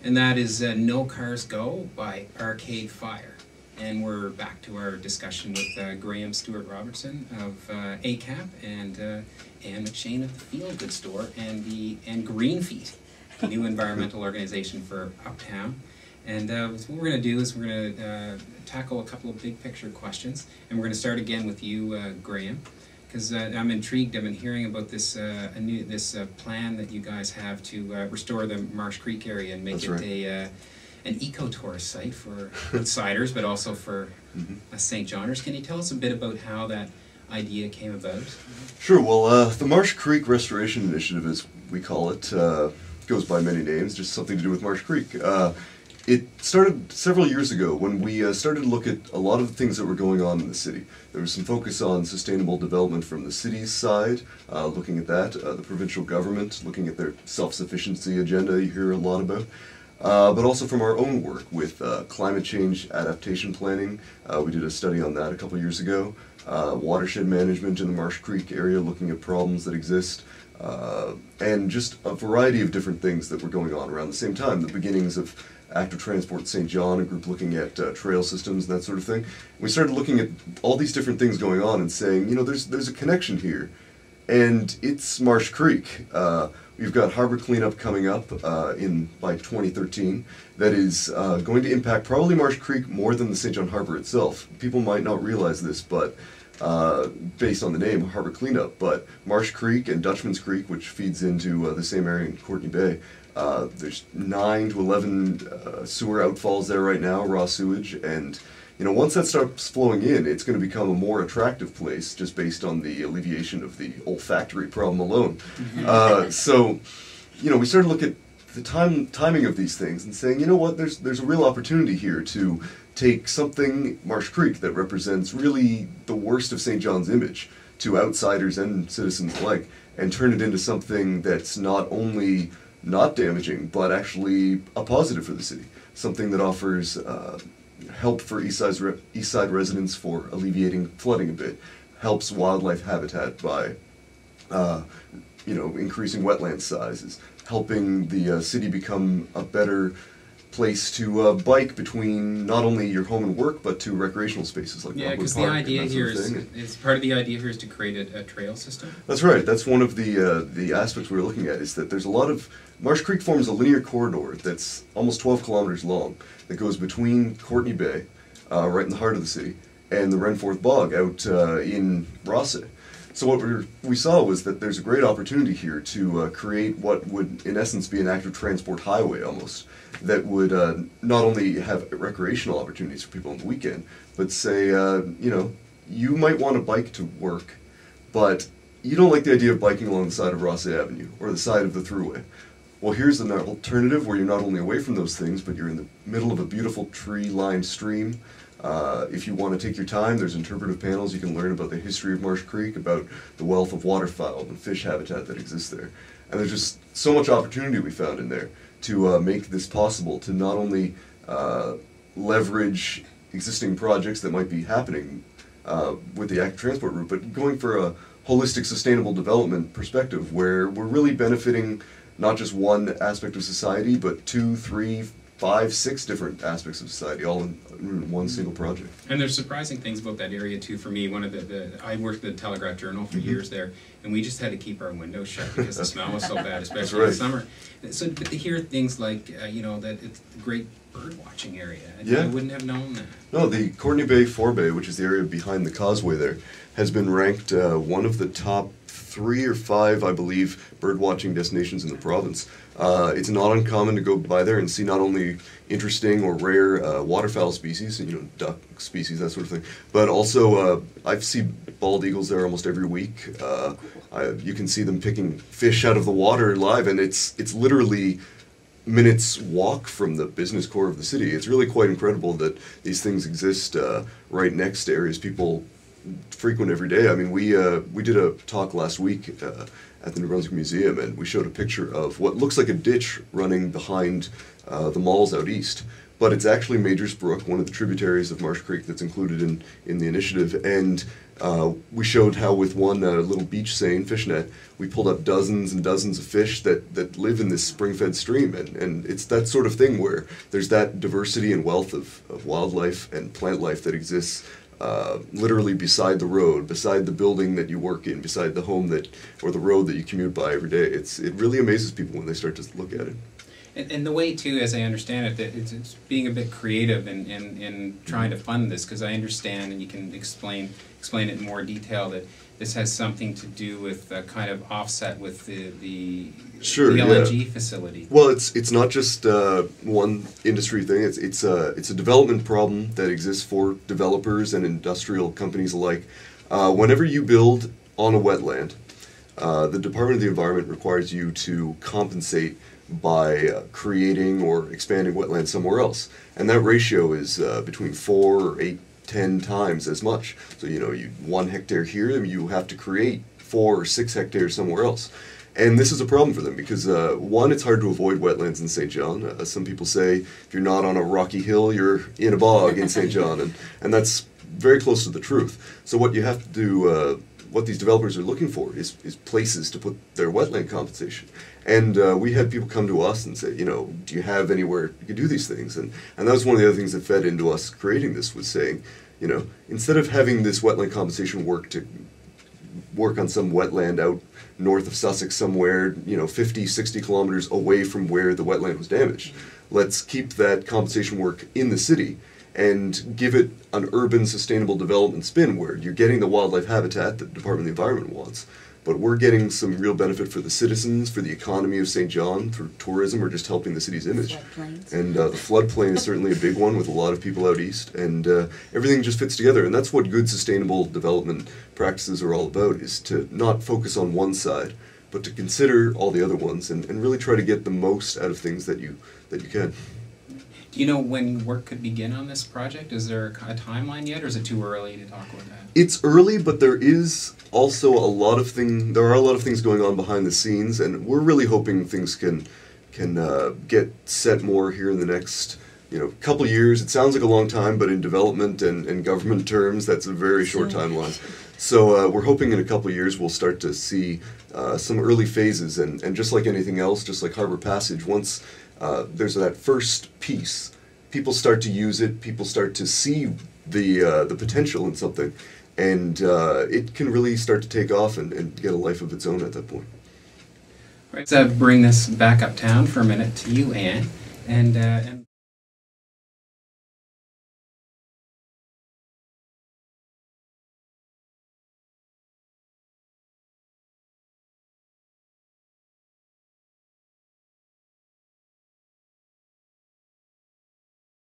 and that is No Cars Go by Arcade Fire. And we're back to our discussion with Graham Stewart Robertson of ACAP and Anne McShane of the Feel Good Store and Green Feet, the new environmental organization for Uptown. And what we're going to do is we're going to tackle a couple of big picture questions, and we're going to start again with you, Graham, because I'm intrigued. I've been hearing about this plan that you guys have to restore the Marsh Creek area and make it an eco-tourist site for outsiders, but also for St. Johners. Can you tell us a bit about how that idea came about? Sure. Well, the Marsh Creek Restoration Initiative, as we call it, goes by many names, just something to do with Marsh Creek. It started several years ago when we started to look at a lot of the things that were going on in the city. There was some focus on sustainable development from the city's side, looking at that, the provincial government, looking at their self-sufficiency agenda you hear a lot about, but also from our own work with climate change adaptation planning. We did a study on that a couple years ago. Watershed management in the Marsh Creek area, looking at problems that exist, and just a variety of different things that were going on around the same time. The beginnings of Active Transport St. John, a group looking at trail systems and that sort of thing. We started looking at all these different things going on and saying, you know, there's a connection here, and it's Marsh Creek. We've got harbor cleanup coming up by 2013 that is going to impact probably Marsh Creek more than the St. John Harbor itself. People might not realize this, but based on the name, harbor cleanup, but Marsh Creek and Dutchman's Creek, which feeds into the same area in Courtney Bay, there's 9 to 11 sewer outfalls there right now, raw sewage, and you know, once that starts flowing in, it's going to become a more attractive place just based on the alleviation of the olfactory problem alone. So, you know, we started to look at the timing of these things and saying, you know what, there's a real opportunity here to take something, Marsh Creek, that represents really the worst of St. John's image to outsiders and citizens alike, and turn it into something that's not only not damaging, but actually a positive for the city. Something that offers help for East Side residents for alleviating flooding a bit, helps wildlife habitat by you know, increasing wetland sizes, helping the city become a better place to bike between not only your home and work, but to recreational spaces like yeah, because the idea here is part of the idea here is to create a trail system. That's right. That's one of the aspects we were looking at, is that there's a lot of Marsh Creek forms a linear corridor that's almost 12 kilometers long that goes between Courtney Bay, right in the heart of the city, and the Renforth Bog out in Rossay. So what we saw was that there's a great opportunity here to create what would, in essence, be an active transport highway almost, that would not only have recreational opportunities for people on the weekend, but say, you know, you might want to bike to work, but you don't like the idea of biking along the side of Rossay Avenue or the side of the Thruway. Well, here's an alternative where you're not only away from those things, but you're in the middle of a beautiful tree-lined stream. If you want to take your time, there's interpretive panels. You can learn about the history of Marsh Creek, about the wealth of waterfowl and fish habitat that exists there. And there's just so much opportunity we found in there to make this possible, to not only leverage existing projects that might be happening with the active transport route, but going for a holistic sustainable development perspective where we're really benefiting not just one aspect of society, but 2, 3, 5, 6 different aspects of society, all in one single project. And there's surprising things about that area too. For me, one of I worked at the Telegraph Journal for years there, and we just had to keep our windows shut because the smell was so bad, especially in the summer. So, but to hear things like you know, that it's a great bird watching area, I wouldn't have known that. No, the Courtney Bay Forebay, which is the area behind the causeway there, has been ranked one of the top 3 or 5, I believe, bird watching destinations in the province. It's not uncommon to go by there and see not only interesting or rare waterfowl species, you know, duck species, that sort of thing, but also I see bald eagles there almost every week. You can see them picking fish out of the water live, and it's literally minutes walk from the business core of the city. It's really quite incredible that these things exist right next to areas people frequent every day. I mean, we did a talk last week at the New Brunswick Museum, and we showed a picture of what looks like a ditch running behind the malls out east. but it's actually Majors Brook, one of the tributaries of Marsh Creek that's included in the initiative. And we showed how with one little beach seine, fishnet, we pulled up dozens and dozens of fish that live in this spring-fed stream. And it's that sort of thing where there's that diversity and wealth of wildlife and plant life that exists literally beside the road, beside the building that you work in, beside the home or the road that you commute by every day. It really amazes people when they start to look at it. And the way, too, as I understand it, that it's being a bit creative in trying to fund this, because I understand, and you can explain it in more detail, that this has something to do with kind of offset with the LNG facility. Well, it's not just one industry thing. It's a development problem that exists for developers and industrial companies alike. Whenever you build on a wetland, the Department of the Environment requires you to compensate by creating or expanding wetlands somewhere else, and that ratio is between 4 or 8, 10 times as much. So 1 hectare here, you have to create 4 or 6 hectares somewhere else. And this is a problem for them because, one, it's hard to avoid wetlands in St. John. Some people say if you're not on a rocky hill, you're in a bog in St. John, and that's very close to the truth. So what you have to do, what these developers are looking for is places to put their wetland compensation. And we had people come to us and say, do you have anywhere you could do these things? And that was one of the other things that fed into us creating this, was saying, instead of having this wetland compensation work on some wetland out north of Sussex somewhere, 50, 60 kilometers away from where the wetland was damaged, let's keep that compensation work in the city and give it an urban sustainable development spin where you're getting the wildlife habitat that the Department of the Environment wants, but we're getting some real benefit for the citizens, for the economy of St. John, through tourism, or just helping the city's image. And the floodplain is certainly a big one with a lot of people out east, and everything just fits together. And that's what good sustainable development practices are all about, is to not focus on one side, but to consider all the other ones and really try to get the most out of things that you can. Do you know when work could begin on this project? Is there a timeline yet, or is it too early to talk about that? It's early, but there is also there are a lot of things going on behind the scenes, and we're really hoping things can get set more here in the next couple years. It sounds like a long time, but in development and government terms, that's a very short timeline. So we're hoping in a couple years we'll start to see some early phases, and just like anything else, just like Harbor Passage, once there's that first piece, people start to use it, people start to see the potential in something, and it can really start to take off and get a life of its own at that point. Right. Let's bring this back uptown for a minute to you, Anne, and